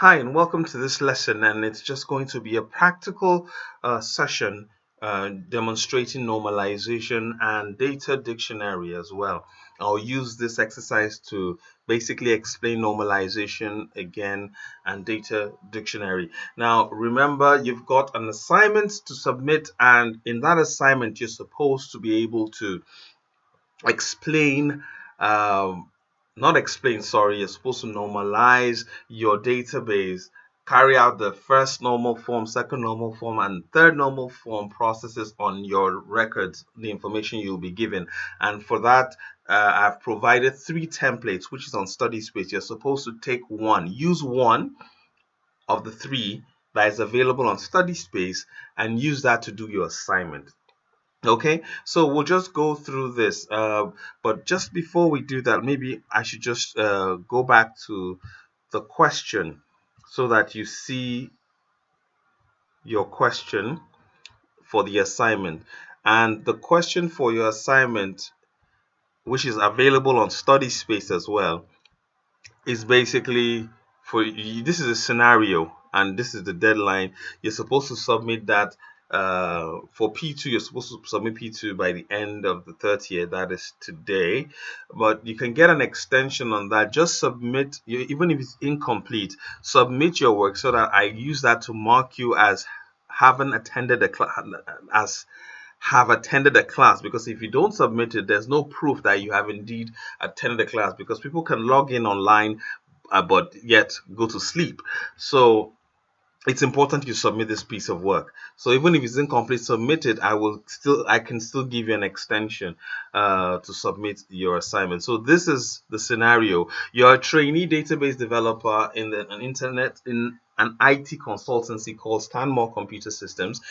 Hi, and welcome to this lesson. And it's just going to be a practical session demonstrating normalization and data dictionary as well. I'll use this exercise to basically explain normalization again and data dictionary. Now, remember, you've got an assignment to submit, and in that assignment, you're supposed to be able to explain not explain, sorry, you're supposed to normalize your database, carry out the first normal form, second normal form, and third normal form processes on your records, the information you'll be given. And for that, I've provided three templates, which is on study space. You're supposed to take one, use one of the three that is available on study space, and use that to do your assignment. Okay, so we'll just go through this. But just before we do that, maybe I should just go back to the question so that you see your question for the assignment. And the question for your assignment, which is available on study space as well, is basically for you. This is a scenario, and this is the deadline. You're supposed to submit that for P2. You're supposed to submit P2 by the end of the 30th, that is today. But you can get an extension on that. Just submit, even if it's incomplete, submit your work so that I use that to mark you as haven't attended a class, as have attended a class. Because if you don't submit it, there's no proof that you have indeed attended a class, because people can log in online but yet go to sleep. So it's important you submit this piece of work. So even if it's incomplete, submit it. I can still give you an extension to submit your assignment. So this is the scenario. You're a trainee database developer in an IT consultancy called Stanmore Computer Systems,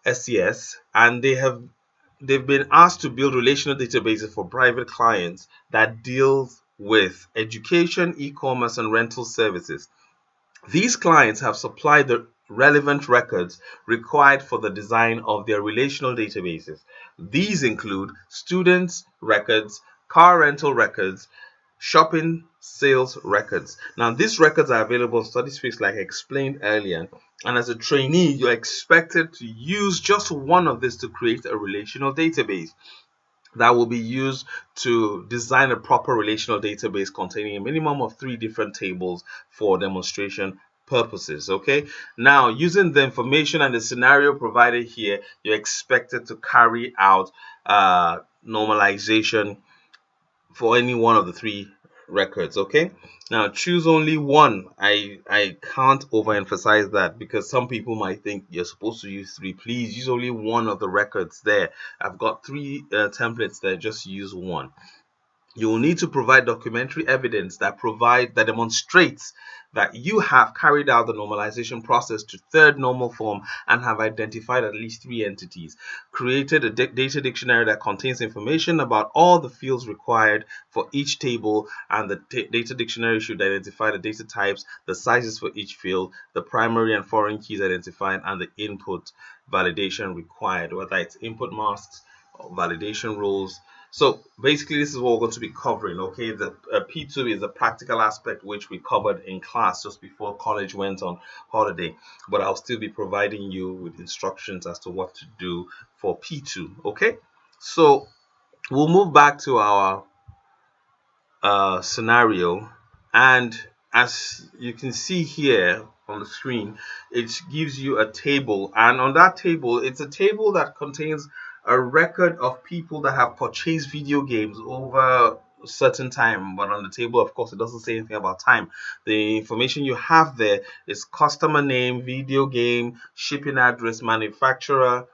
SCS, and they've been asked to build relational databases for private clients that deals with education, e-commerce, and rental services. These clients have supplied the relevant records required for the design of their relational databases. These include students' records, car rental records, shopping sales records. Now, these records are available in study space, like I explained earlier. And as a trainee, you're expected to use just one of these to create a relational database that will be used to design a proper relational database containing a minimum of three different tables for demonstration purposes. Okay, now using the information and the scenario provided here, you're expected to carry out normalization for any one of the three records. Okay, now choose only one. I can't overemphasize that, because some people might think you're supposed to use three. Please use only one of the records there. I've got three templates there, just use one. You will need to provide documentary evidence that demonstrates that you have carried out the normalization process to third normal form and have identified at least three entities, created a data dictionary that contains information about all the fields required for each table, and the data dictionary should identify the data types, the sizes for each field, the primary and foreign keys identified, and the input validation required, whether it's input masks or validation rules. So basically, this is what we're going to be covering. Okay, the P2 is the practical aspect, which we covered in class just before college went on holiday, but I'll still be providing you with instructions as to what to do for P2. Okay, so we'll move back to our scenario, and as you can see here on the screen, it gives you a table, and on that table, it's a table that contains a record of people that have purchased video games over a certain time. But on the table, of course, it doesn't say anything about time. The information you have there is customer name, video game, shipping address, manufacturer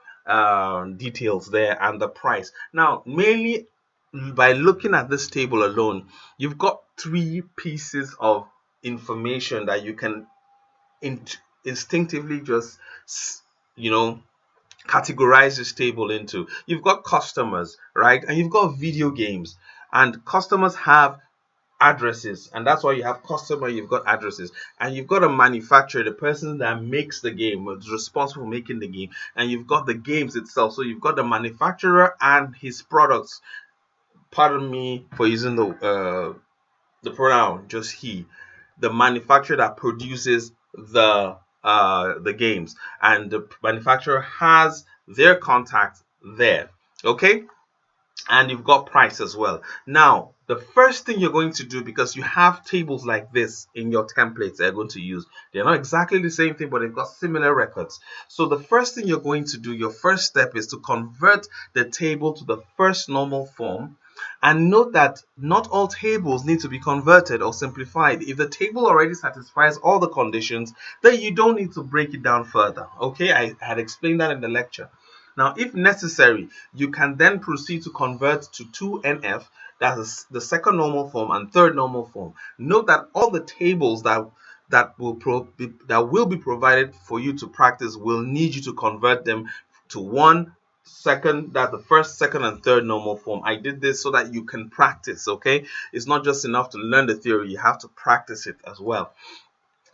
details there, and the price. Now, mainly by looking at this table alone, you've got three pieces of information that you can instinctively just, you know, categorize this table into. You've got customers, right? And you've got video games. And customers have addresses, and that's why you have customer, you've got addresses, and you've got a manufacturer, the person that makes the game, is responsible for making the game, and you've got the games itself. So you've got the manufacturer and his products. Pardon me for using the pronoun just he. the manufacturer that produces the games, and the manufacturer has their contact there. Okay, and you've got price as well. Now, the first thing you're going to do, because you have tables like this in your templates they're going to use, they're not exactly the same thing, but they've got similar records. So the first thing you're going to do, your first step, is to convert the table to the first normal form. And note that not all tables need to be converted or simplified. If the table already satisfies all the conditions, then you don't need to break it down further. Okay, I had explained that in the lecture. Now, if necessary, you can then proceed to convert to 2NF, that's the second normal form and third normal form. Note that all the tables that will be provided for you to practice will need you to convert them to one second, that the first, second, and third normal form. I did this so that you can practice. Okay, it's not just enough to learn the theory, you have to practice it as well.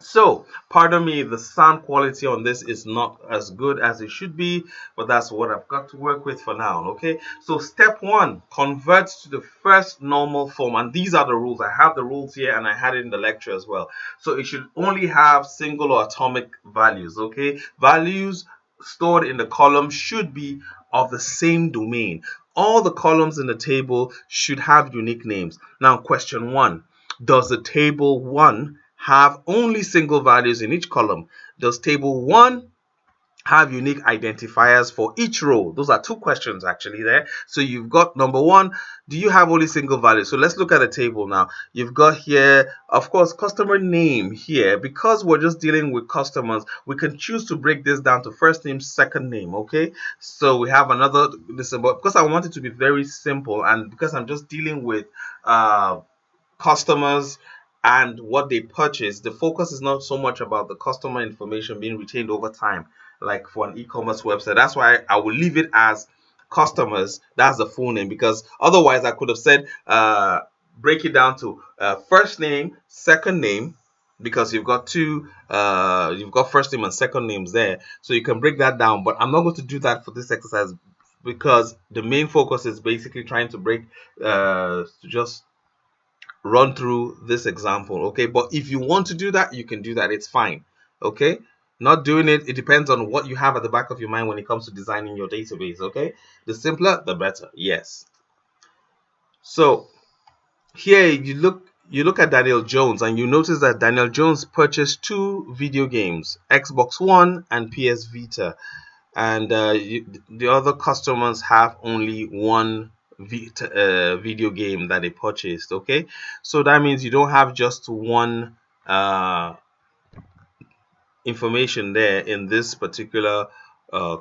So, pardon me, the sound quality on this is not as good as it should be, but that's what I've got to work with for now, okay? So, step one, convert to the first normal form, and these are the rules. I have the rules here, and I had it in the lecture as well. So, it should only have single or atomic values, okay? Values stored in the column should be of the same domain. All the columns in the table should have unique names. Now, question one, does the table 1 have only single values in each column? Does table 1 have unique identifiers for each row? Those are two questions actually there. So you've got number one, do you have only single values? So let's look at the table now. You've got here, of course, customer name here. Because we're just dealing with customers, we can choose to break this down to first name, second name, okay? So we have another, listen, but because I want it to be very simple, and because I'm just dealing with customers and what they purchase, the focus is not so much about the customer information being retained over time, like for an e-commerce website. That's why I will leave it as customers. That's the full name, because otherwise I could have said break it down to first name, second name, because you've got first name and second names there, so you can break that down. But I'm not going to do that for this exercise, because the main focus is basically trying to break to just run through this example. Okay, but if you want to do that, you can do that, it's fine. Okay, not doing it, it depends on what you have at the back of your mind when it comes to designing your database. Okay, the simpler the better. Yes. So here you look at Daniel Jones, and you notice that Daniel Jones purchased two video games, Xbox One and PS Vita, and the other customers have only one video game that they purchased. Okay, so that means you don't have just one information there in this particular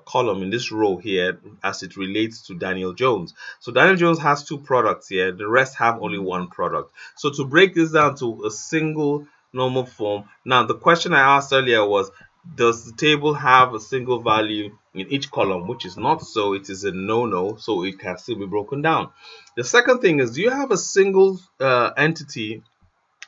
column, in this row here, as it relates to Daniel Jones. So Daniel Jones has two products here, the rest have only one product. So to break this down to a single normal form, now the question I asked earlier was, does the table have a single value in each column? Which is not so, it is a no, so it can still be broken down. The second thing is, do you have a single entity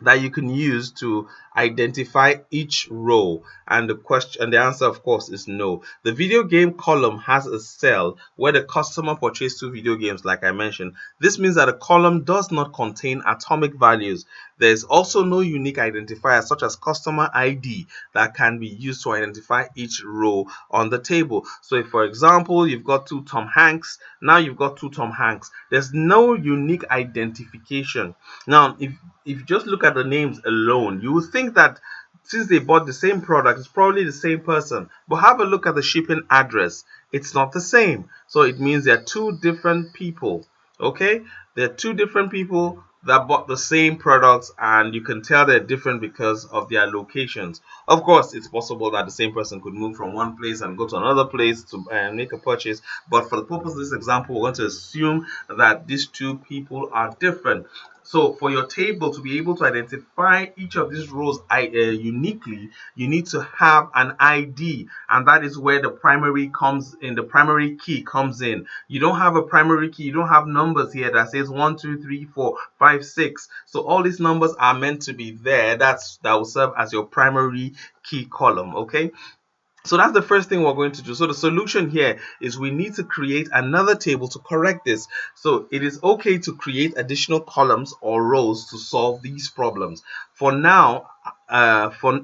that you can use to identify each row? And the answer, of course, is no. The video game column has a cell where the customer purchased two video games, like I mentioned. This means that a column does not contain atomic values. There is also no unique identifier such as customer ID that can be used to identify each row on the table. So if, for example, you've got two Tom Hanks, now you've got two Tom Hanks, there's no unique identification. Now, if you just look at the names alone, you would think that since they bought the same product, it's probably the same person. But have a look at the shipping address. It's not the same. So it means they're two different people. Okay? They're two different people that bought the same products, and you can tell they're different because of their locations. Of course, it's possible that the same person could move from one place and go to another place to make a purchase. But for the purpose of this example, we're going to assume that these two people are different. So for your table to be able to identify each of these rows uniquely, you need to have an ID, and that is where the primary comes in. The primary key comes in. You don't have a primary key. You don't have numbers here that says 1, 2, 3, 4, 5, 6. So all these numbers are meant to be there. That will serve as your primary key column. Okay. So that's the first thing we're going to do. So the solution here is we need to create another table to correct this. So it is okay to create additional columns or rows to solve these problems. For now, for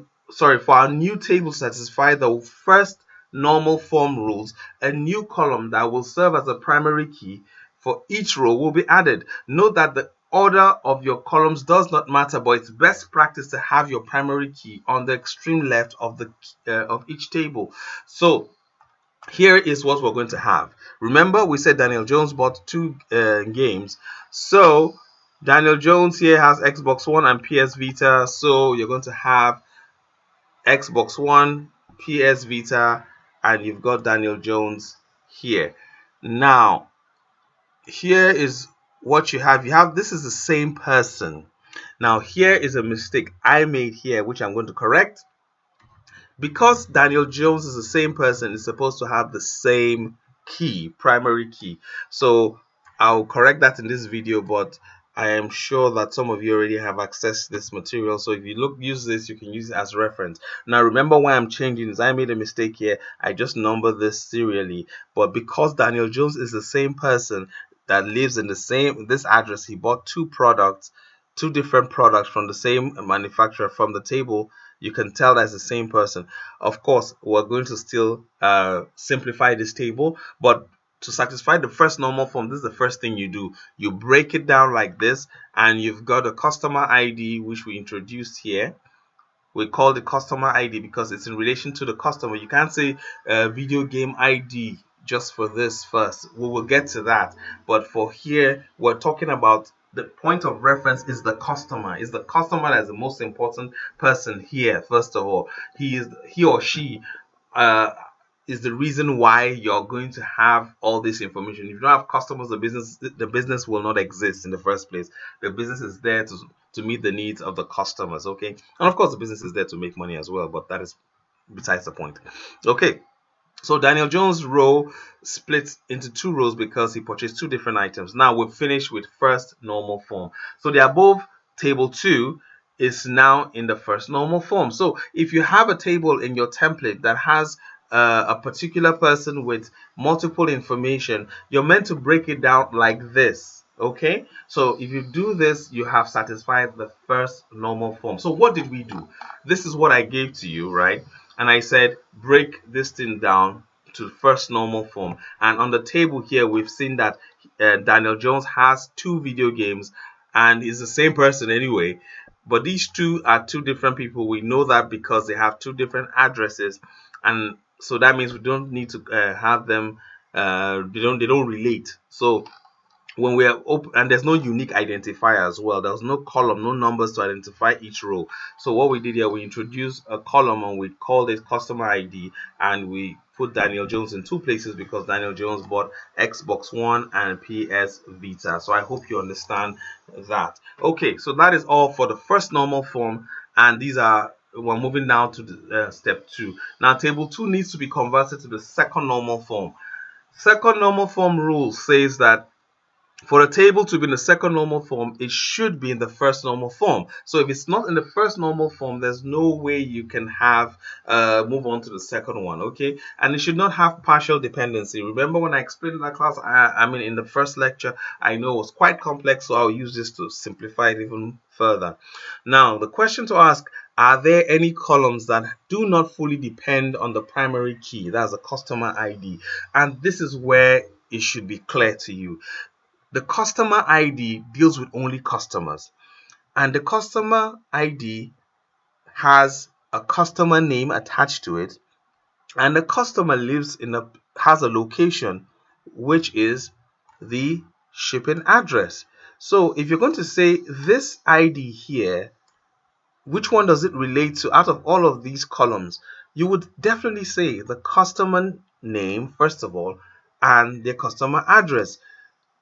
our new table to satisfy the first normal form rules, a new column that will serve as a primary key for each row will be added. Note that the order of your columns does not matter, but it's best practice to have your primary key on the extreme left of the of each table. So here is what we're going to have. Remember, we said Daniel Jones bought two games. So Daniel Jones here has Xbox One and PS Vita. So you're going to have Xbox One, PS Vita, and you've got Daniel Jones here. Now, here is what you have. This is the same person. Now, here is a mistake I made here, which I'm going to correct. Because Daniel Jones is the same person, it's supposed to have the same key, primary key. So I'll correct that in this video, but I am sure that some of you already have accessed this material. So if you use this, you can use it as reference. Now remember why I'm changing this. I made a mistake here. I just numbered this serially. But because Daniel Jones is the same person that lives in this address, he bought two different products from the same manufacturer from the table. You can tell that's the same person. Of course, we're going to still simplify this table, but to satisfy the first normal form, this is the first thing you do. You break it down like this, and you've got a customer ID, which we introduced here. We call the customer ID because it's in relation to the customer. You can't say video game ID just for this first. We will get to that. But for here, we're talking about the point of reference is the customer. Is the customer that's the most important person here, first of all. He or she uh, is the reason why you're going to have all this information. If you don't have customers, the business will not exist in the first place. The business is there to meet the needs of the customers, okay? And of course, the business is there to make money as well, but that is besides the point. Okay, so Daniel Jones' row splits into two rows because he purchased two different items. Now we're finished with first normal form. So the above table 2 is now in the first normal form. So if you have a table in your template that has a particular person with multiple information, you're meant to break it down like this. Okay, so if you do this, you have satisfied the first normal form. So what did we do? This is what I gave to you, right? And I said break this thing down to first normal form. And on the table here, we've seen that Daniel Jones has two video games, and he's the same person anyway. But these two are two different people. We know that because they have two different addresses, and so that means we don't need to have them. They don't relate. So when we are open, and there's no unique identifier as well, there's no column, no numbers to identify each row. So what we did here, we introduced a column and we called it customer ID, and we put Daniel Jones in two places because Daniel Jones bought Xbox One and PS Vita. So I hope you understand that. Okay, so that is all for the first normal form, and we're moving now to the step 2. Now table 2 needs to be converted to the second normal form. Second normal form rule says that for a table to be in the second normal form, it should be in the first normal form. So if it's not in the first normal form, there's no way you can have move on to the second one, okay? And it should not have partial dependency. Remember when I explained in that class, I mean in the first lecture, I know it was quite complex, so I'll use this to simplify it even further. Now, the question to ask, are there any columns that do not fully depend on the primary key? That's the customer ID. And this is where it should be clear to you. The customer ID deals with only customers, and the customer ID has a customer name attached to it, and the customer has a location, which is the shipping address. So if you're going to say this ID here, which one does it relate to out of all of these columns? You would definitely say the customer name, first of all, and their customer address.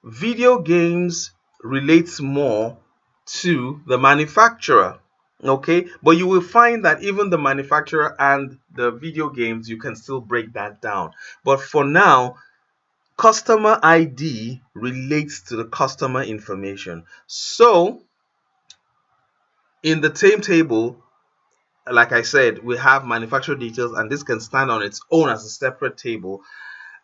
Video games relates more to the manufacturer, okay? But you will find that even the manufacturer and the video games, you can still break that down. But for now, customer ID relates to the customer information. So in the same table, like I said, we have manufacturer details, and this can stand on its own as a separate table.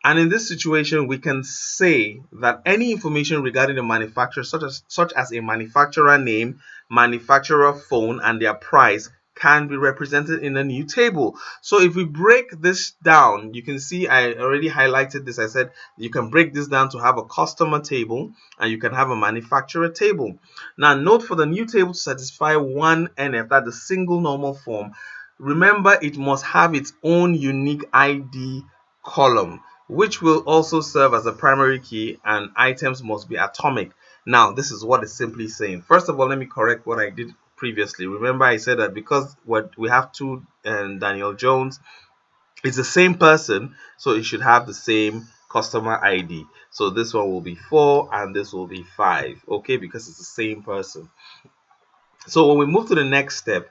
And in this situation, we can say that any information regarding the manufacturer, such as a manufacturer name, manufacturer phone, and their price, can be represented in a new table. So if we break this down, you can see I already highlighted this. I said you can break this down to have a customer table and you can have a manufacturer table. Now note, for the new table to satisfy one NF, that's the single normal form, remember it must have its own unique ID column, which will also serve as a primary key, and items must be atomic. Now, this is what it's simply saying. First of all, let me correct what I did previously. Remember, I said that because we have two Daniel Jones, it's the same person, so it should have the same customer ID. So this one will be 4 and this will be 5, okay, because it's the same person. So when we move to the next step,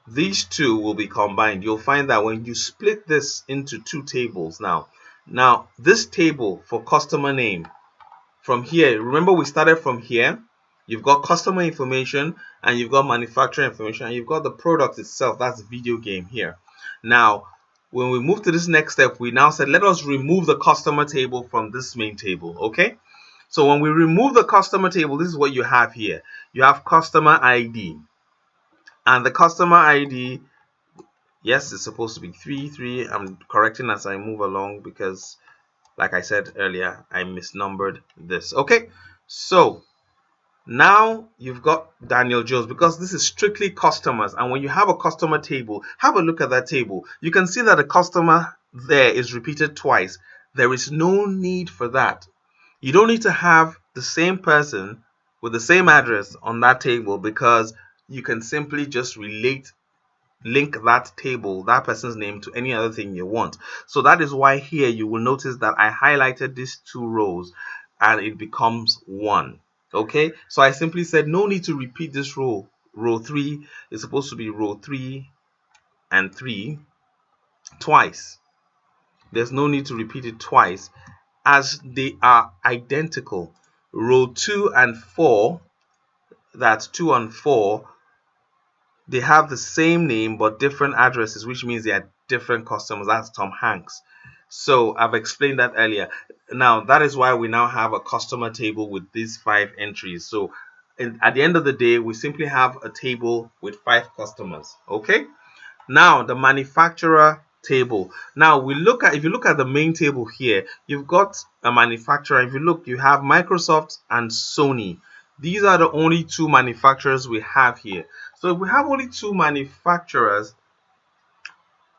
these two will be combined. You'll find that when you split this into two tables now this table for customer name, from here, remember we started from here, you've got customer information and you've got manufacturer information and you've got the product itself, that's the video game here. Now when we move to this next step, we now said let us remove the customer table from this main table, okay? So when we remove the customer table, this is what you have here. You have customer ID, and the customer ID, yes, it's supposed to be 3. I'm correcting as I move along because, like I said earlier, I misnumbered this. Okay, so now you've got Daniel Jones, because this is strictly customers. And when you have a customer table, have a look at that table. You can see that the customer there is repeated twice. There is no need for that. You don't need to have the same person with the same address on that table, because you can simply just link that table, that person's name, to any other thing you want. So that is why here you will notice that I highlighted these two rows and it becomes one. Okay, so I simply said no need to repeat this row. Row 3 is supposed to be row 3 and 3 twice. There's no need to repeat it twice as they are identical. Row 2 and 4, that's 2 and 4, they have the same name but different addresses, which means they are different customers. That's Tom Hanks. So I've explained that earlier. Now that is why we now have a customer table with these 5 entries. So at the end of the day, we simply have a table with 5 customers. Okay. Now the manufacturer table. Now if you look at the main table here, you've got a manufacturer. If you look, you have Microsoft and Sony. These are the only 2 manufacturers we have here. So if we have only 2 manufacturers,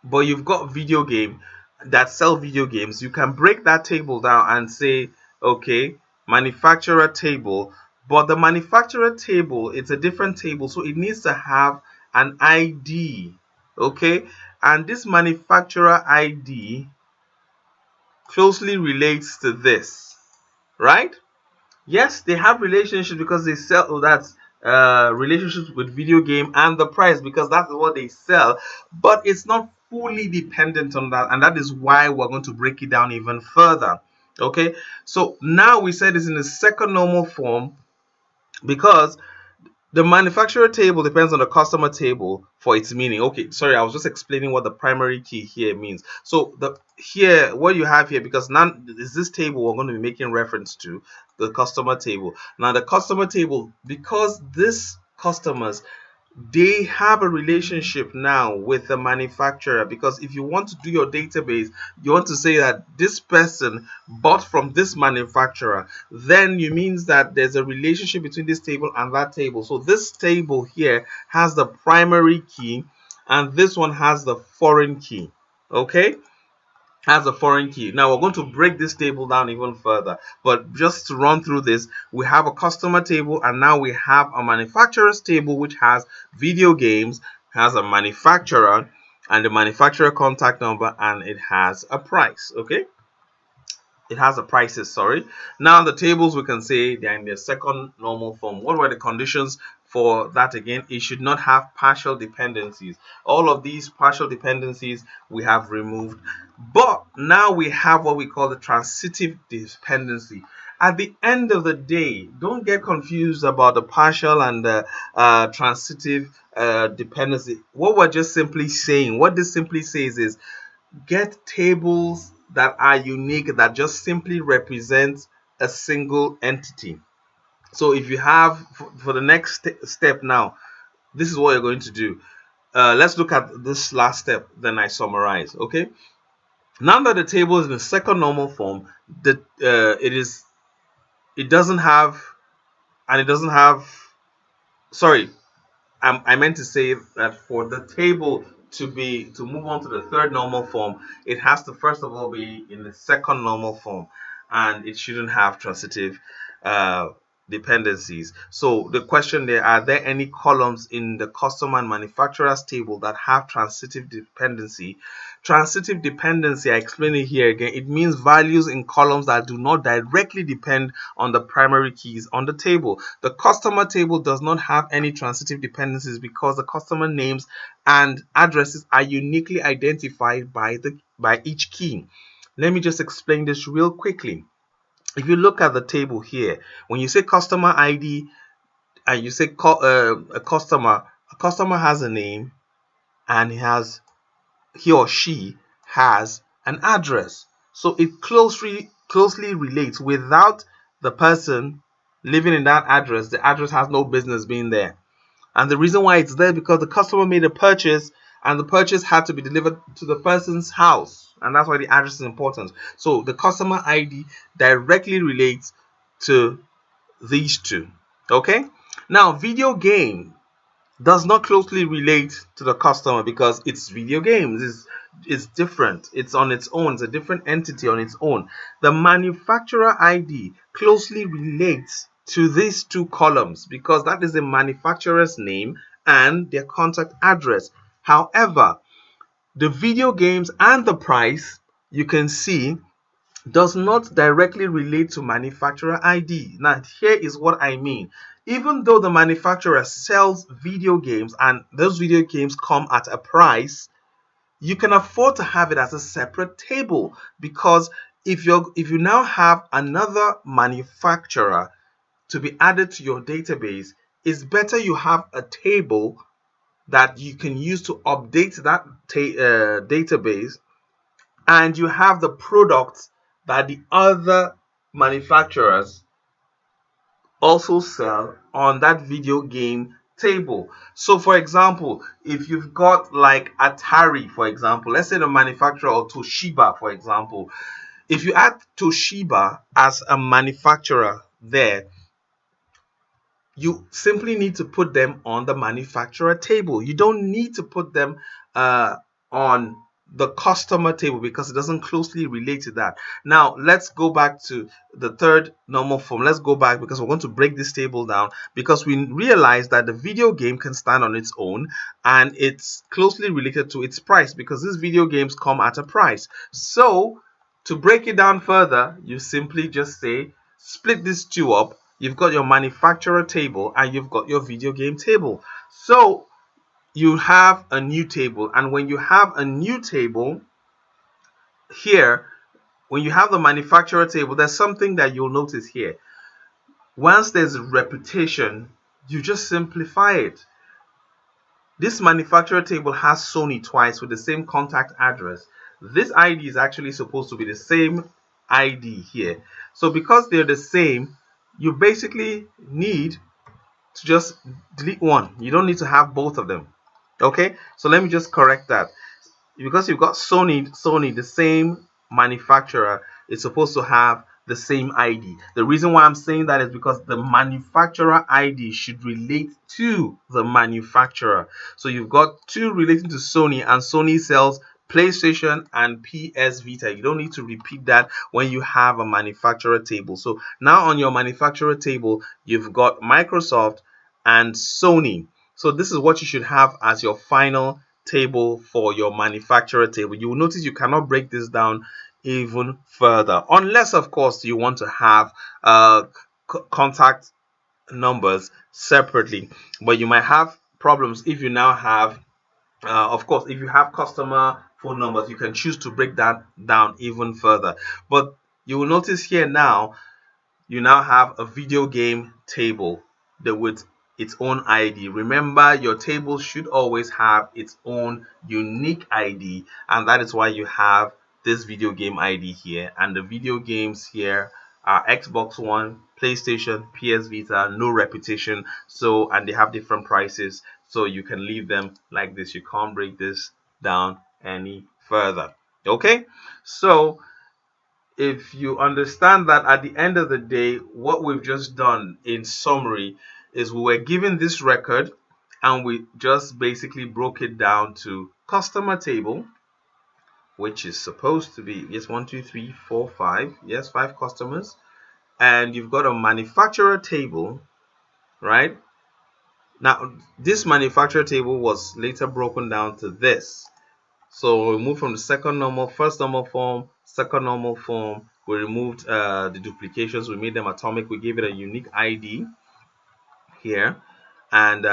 but you've got video game that sell video games, you can break that table down and say, okay, manufacturer table, but the manufacturer table, it's a different table, so it needs to have an ID, okay? And this manufacturer ID closely relates to this, right? Yes, they have relationships because they sell, that's relationships with video game and the price, because that's what they sell, but it's not fully dependent on that, and that is why we're going to break it down even further. Okay, so now we said it's in the second normal form because the manufacturer table depends on the customer table for its meaning. Okay, sorry, I was just explaining what the primary key here means. So what you have here, because now is this table we're going to be making reference to, the customer table. Now the customer table, because this customers, they have a relationship now with the manufacturer, because if you want to do your database, you want to say that this person bought from this manufacturer, then it means that there's a relationship between this table and that table. So this table here has the primary key and this one has the foreign key. Okay, has a foreign key. Now we're going to break this table down even further, but just to run through this, we have a customer table and now we have a manufacturer's table, which has video games, has a manufacturer and the manufacturer contact number, and it has a price. Okay, it has a prices, sorry. Now the tables, we can say they're in their second normal form. What were the conditions for that again? It should not have partial dependencies. All of these partial dependencies we have removed, but now we have what we call the transitive dependency. At the end of the day, don't get confused about the partial and the transitive dependency. What we're just simply saying, what this simply says is get tables that are unique, that just simply represent a single entity. So if you have, for the next step now, this is what you're going to do. Let's look at this last step, then I summarize. Okay. Now that the table is in the second normal form, it doesn't have, and it doesn't have. Sorry, I meant to say that for the table to move on to the third normal form, it has to first of all be in the second normal form, and it shouldn't have transitive uh, dependencies. So the question there: are there any columns in the customer and manufacturer's table that have transitive dependency? Transitive dependency, I explain it here again. It means values in columns that do not directly depend on the primary keys on the table. The customer table does not have any transitive dependencies because the customer names and addresses are uniquely identified by each key. Let me just explain this real quickly. If you look at the table here, when you say customer ID and you say a customer has a name and he or she has an address. So it closely relates. Without the person living in that address, the address has no business being there. And the reason why it's there because the customer made a purchase and the purchase had to be delivered to the person's house. And that's why the address is important. So the customer ID directly relates to these two. Okay? Now, video game does not closely relate to the customer because it's video games. It's different. It's on its own. It's a different entity on its own. The manufacturer ID closely relates to these two columns because that is the manufacturer's name and their contact address. However, the video games and the price, you can see, does not directly relate to manufacturer ID. Now, here is what I mean. Even though the manufacturer sells video games and those video games come at a price, you can afford to have it as a separate table because if you now have another manufacturer to be added to your database, it's better you have a table that you can use to update that database, and you have the products that the other manufacturers also sell on that video game table. So for example, if you've got like Atari, for example, let's say the manufacturer, or Toshiba, for example, if you add Toshiba as a manufacturer there, you simply need to put them on the manufacturer table. You don't need to put them on the customer table because it doesn't closely relate to that. Now, let's go back to the third normal form. Let's go back because we're going to break this table down because we realize that the video game can stand on its own and it's closely related to its price because these video games come at a price. So, to break it down further, you simply just say, split these two up. You've got your manufacturer table and you've got your video game table. So you have a new table, and when you have a new table here, when you have the manufacturer table, there's something that you'll notice here. Once there's repetition, you just simplify it. This manufacturer table has Sony twice with the same contact address. This ID is actually supposed to be the same ID here. So because they're the same, you basically need to just delete one. You don't need to have both of them. Okay, so let me just correct that. Because you've got Sony, the same manufacturer, is supposed to have the same ID. The reason why I'm saying that is because the manufacturer ID should relate to the manufacturer. So you've got two relating to Sony, and Sony sells PlayStation and PS Vita. You don't need to repeat that when you have a manufacturer table. So now on your manufacturer table, you've got Microsoft and Sony. So this is what you should have as your final table for your manufacturer table. You will notice you cannot break this down even further, unless of course you want to have contact numbers separately, but you might have problems if you now have of course, if you have customer phone numbers, you can choose to break that down even further. But you will notice here now you now have a video game table with its own ID. Remember, your table should always have its own unique ID, and that is why you have this video game ID here. And the video games here are Xbox One, PlayStation, PS Vita, no repetition. So, and they have different prices, so you can leave them like this. You can't break this down any further. Okay, so if you understand that, at the end of the day, what we've just done in summary is we were given this record and we just basically broke it down to customer table, which is supposed to be, yes, 1, 2, 3, 4, 5, yes, 5 customers. And you've got a manufacturer table, right? Now, this manufacturer table was later broken down to this. So we moved from the first normal form, second normal form. We removed the duplications. We made them atomic. We gave it a unique ID here, and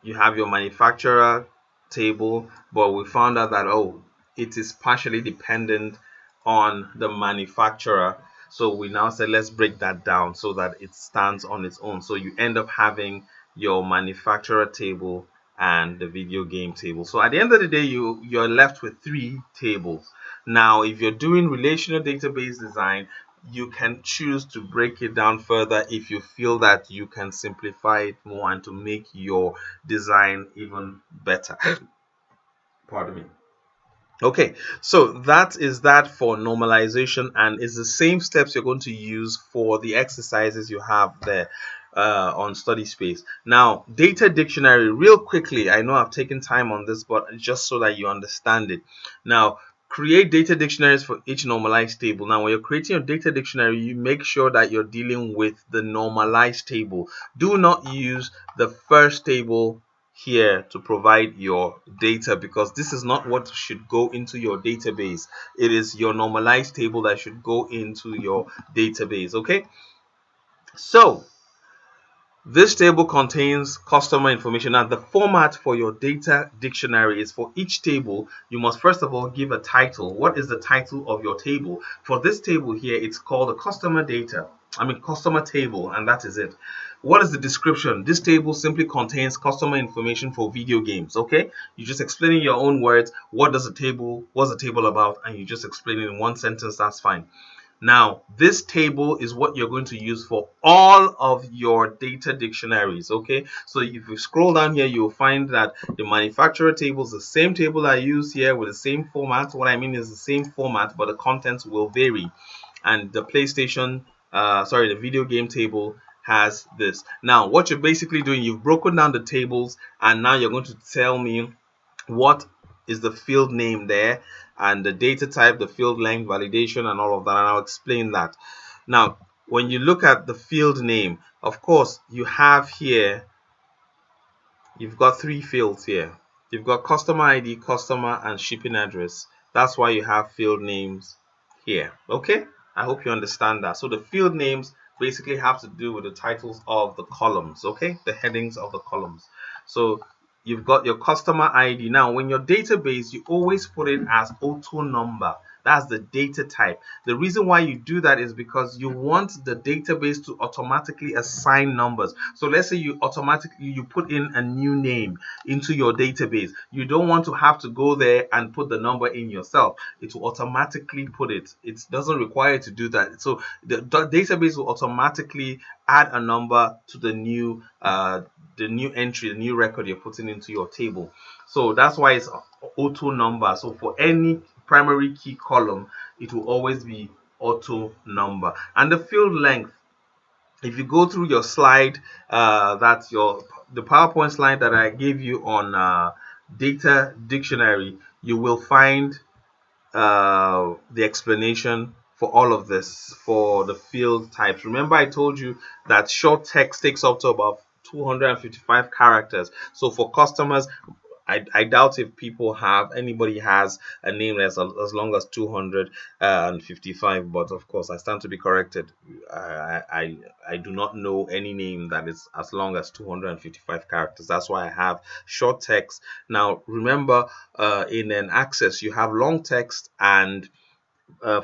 you have your manufacturer table. But we found out that, oh, it is partially dependent on the manufacturer. So we now said, let's break that down so that it stands on its own. So you end up having your manufacturer table and the video game table. So at the end of the day, you're left with 3 tables. Now, if you're doing relational database design, you can choose to break it down further if you feel that you can simplify it more and to make your design even better. Pardon me. Okay, so that is that for normalization, and it's the same steps you're going to use for the exercises you have there on study space. Now, data dictionary, real quickly, I know I've taken time on this, but just so that you understand it. Now, create data dictionaries for each normalized table. Now, when you're creating your data dictionary, you make sure that you're dealing with the normalized table. Do not use the first table here to provide your data, because this is not what should go into your database. It is your normalized table that should go into your database. Okay, so this table contains customer information, and the format for your data dictionary is, for each table, you must first of all give a title. What is the title of your table? For this table here, it's called a customer table, and that is it. What is the description? This table simply contains customer information for video games. Okay, you just explain in your own words what's the table about, and you just explain it in one sentence. That's fine. Now, this table is what you're going to use for all of your data dictionaries. Okay, so if you scroll down here, you'll find that the manufacturer table is the same table I use here with the same format. What I mean is the same format, but the contents will vary. And the the video game table has this. Now, what you're basically doing, you've broken down the tables, and now you're going to tell me what is the field name there, and the data type, the field length, validation, and all of that, and I'll explain that. Now, when you look at the field name, of course, you have here, you've got 3 fields here. You've got customer ID, customer, and shipping address. That's why you have field names here. Okay, I hope you understand that. So the field names basically have to do with the titles of the columns, okay, the headings of the columns. So you've got your customer ID. Now, when your database, you always put it as auto number. That's the data type. The reason why you do that is because you want the database to automatically assign numbers. So let's say you put in a new name into your database. You don't want to have to go there and put the number in yourself. It will automatically put it. It doesn't require you to do that. So the database will automatically add a number to the new entry, the new record you're putting into your table. So that's why it's auto number. So for any primary key column, it will always be auto number. And the field length, if you go through your slide, that's the PowerPoint slide that I gave you on data dictionary, you will find the explanation for all of this for the field types. Remember, I told you that short text takes up to about 255 characters. So for customers, I doubt if anybody has a name that's as long as 255, but of course I stand to be corrected. I do not know any name that is as long as 255 characters. That's why I have short text. Now remember, in an access you have long text and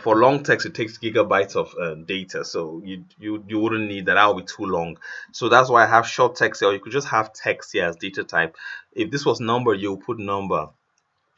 For long text, it takes gigabytes of data, so you wouldn't need that. That would be too long. So that's why I have short text here. Or you could just have text here as data type. If this was number, you'll put number.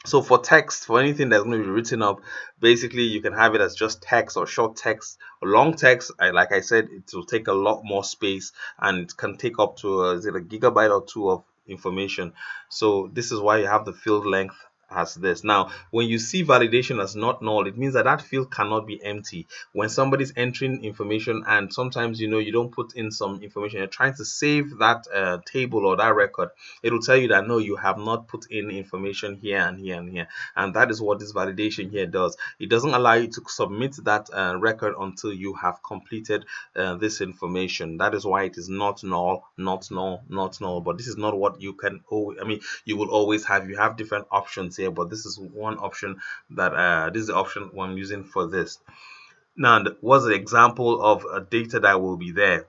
So for text, for anything that's going to be written up, basically you can have it as just text or short text or long text. Like I said, it will take a lot more space and it can take up to is it a gigabyte or two of information. So this is why you have the field length as this. Now, when you see validation as not null, it means that that field cannot be empty. When somebody's entering information and sometimes you don't put in some information, you're trying to save that table or that record, it will tell you that no, you have not put in information here and here and here. And that is what this validation here does. It doesn't allow you to submit that record until you have completed this information. That is why it is not null, not null, not null. But this is not what you can always, I mean, you will always have. You have different options here, but this is one option that this is the option I'm using for this. Now, what's the example of data that will be there?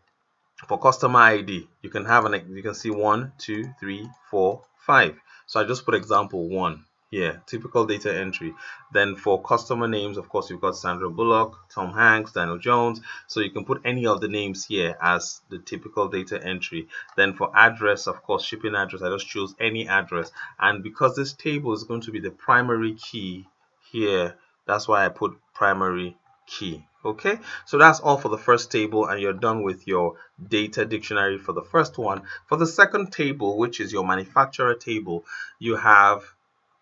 For customer ID, you can see 1, 2, 3, 4, 5. So I just put example 1 here, typical data entry. Then for customer names, of course, you've got Sandra Bullock, Tom Hanks, Daniel Jones. So you can put any of the names here as the typical data entry. Then for address, of course, shipping address, I just choose any address. And because this table is going to be the primary key here, that's why I put primary key. Okay, so that's all for the first table, and you're done with your data dictionary for the first one. For the second table, which is your manufacturer table, you have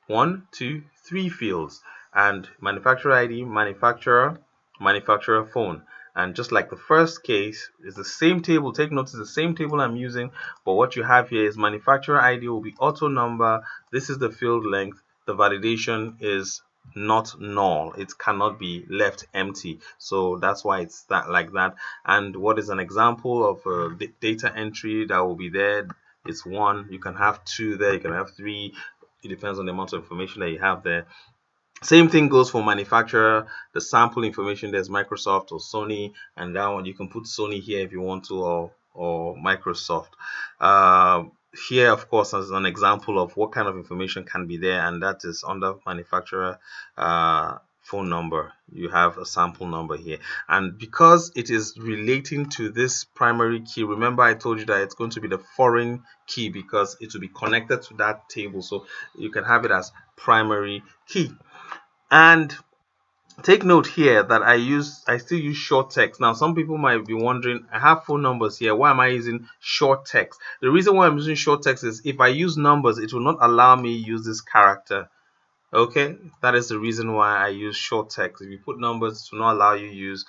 1, 2, 3 fields, and manufacturer ID, manufacturer, manufacturer phone. And just like the first case, it's the same table. Take note, it's the same table I'm using, but what you have here is manufacturer ID will be auto number. This is the field length. The validation is not null. It cannot be left empty. So that's why it's that like that. And what is an example of a data entry that will be there? It's 1. You can have 2 there. You can have 3. It depends on the amount of information that you have there. Same thing goes for manufacturer. The sample information, there's Microsoft or Sony, and that one you can put Sony here if you want to, or Microsoft. Uh, Here, of course, as an example of what kind of information can be there, and that is under manufacturer phone number. You have a sample number here, and because it is relating to this primary key, remember I told you that it's going to be the foreign key because it will be connected to that table, so you can have it as primary key. And take note here that I still use short text. Now, some people might be wondering, I have phone numbers here. Why am I using short text? The reason why I'm using short text is if I use numbers, it will not allow me use this character. Okay, that is the reason why I use short text. If you put numbers, it will not allow you to use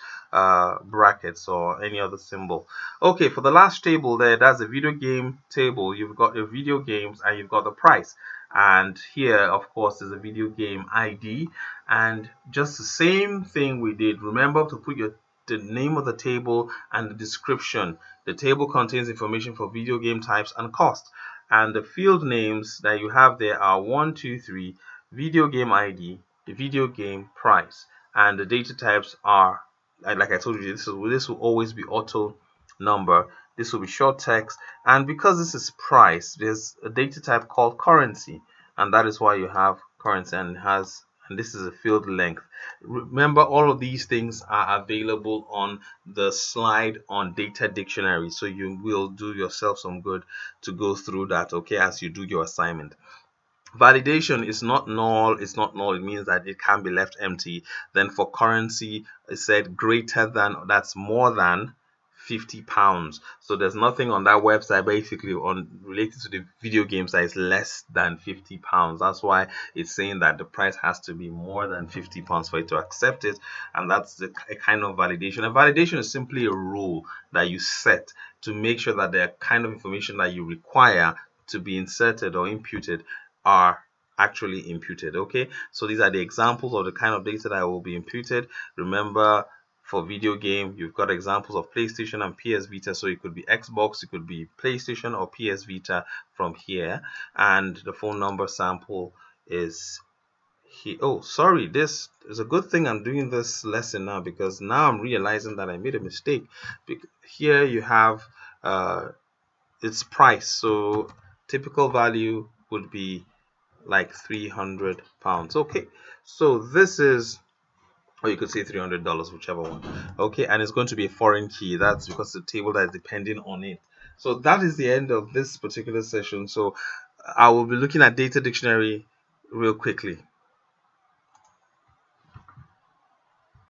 brackets or any other symbol. Okay, for the last table there, that's a video game table. You've got your video games and you've got the price. And here, of course, is a video game ID. And just the same thing we did. Remember to put the name of the table and the description. The table contains information for video game types and cost. And the field names that you have there are 1, 2, 3, video game ID, the video game price, and the data types are, like I told you, this will always be auto number. This will be short text, and because this is price, there's a data type called currency, and that is why you have currency, and this is a field length. Remember, all of these things are available on the slide on data dictionary, so you will do yourself some good to go through that, okay, as you do your assignment. Validation is not null. It's not null. It means that it can be left empty. Then for currency, it said greater than, that's more than £50. So there's nothing on that website basically on related to the video games that is less than £50. That's why it's saying that the price has to be more than £50 for it to accept it, and that's a kind of validation. And validation is simply a rule that you set to make sure that the kind of information that you require to be inserted or imputed are actually imputed. Okay, so these are the examples of the kind of data that will be imputed. Remember, for video game, you've got examples of PlayStation and PS Vita, so it could be Xbox, it could be PlayStation or PS Vita from here. And the phone number sample is here. Oh, sorry, this is a good thing I'm doing this lesson now, because now I'm realizing that I made a mistake. Here you have its price, so typical value would be like £300. Okay, so this is or you could say $300, whichever one. Okay, and it's going to be a foreign key. That's because the table that is depending on it. So that is the end of this particular session. So I will be looking at data dictionary real quickly.